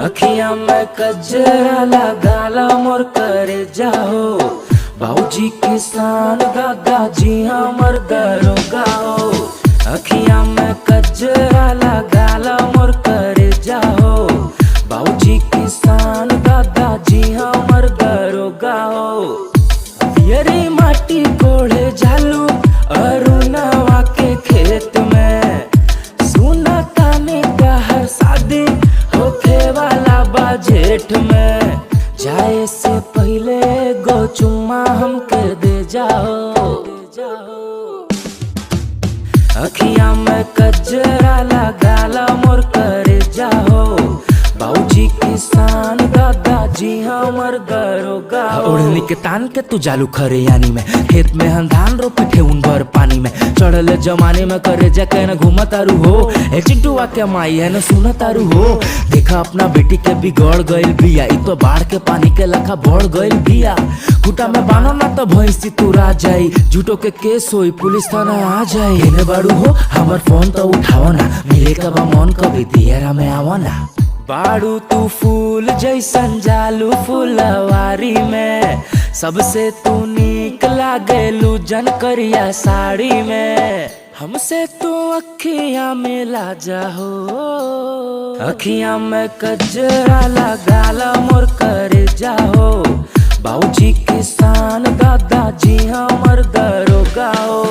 अखियां में कजरा लगाला मोर करे जाओ, बाबूजी किसान दादाजी हमर दरोगा हो। अखियां में कजरा लगाला मोर करे जाओ, बाबूजी किसान दादाजी हमर दरोगा हो। यरी माटी कोड़े झालू अरुणवा के खेत में, सुना ताने का हर शादी होखे वाला बा जेठ में। जाए से पहले गो चुम्मा हमके दे जाओ। अखियां में कजरा लगाला मोर करे जाओ, बाबूजी किसान दादाजी हमर दरोगा हो। ओढ़नी के तान के तू जालू खरे यानी में, खेत में हम धान रोपे ठेउन भर पानी में। चढ़ले जमाने में करे जाके न घूमा तारू हो, ए चिंटुआ के माई है न सुना तारू हो। देखा अपना बेटी के बिगड़ गइल बिया, इ तो बाढ़ के पानी के लखा बढ़ गइल बिया। खूटा में बानो ना तो भैंसी तुरा जाई, झूठो के केस होई पुलिस थाना आ जाई। एने बाड़ू हो हमर फोन तो उठाओ ना, मिले का बा मन कभी दियरा में आवो ना। बाड़ू तू फूल जैसन जालू फुलवारी में, सबसे तू नीक लागेलू जन करिया साड़ी में। हमसे तू अखियां मिला जाओ, अखियां में कजरा लगाला मोर करे जाओ, बाबूजी किसान दादाजी हमर दरोगा हो।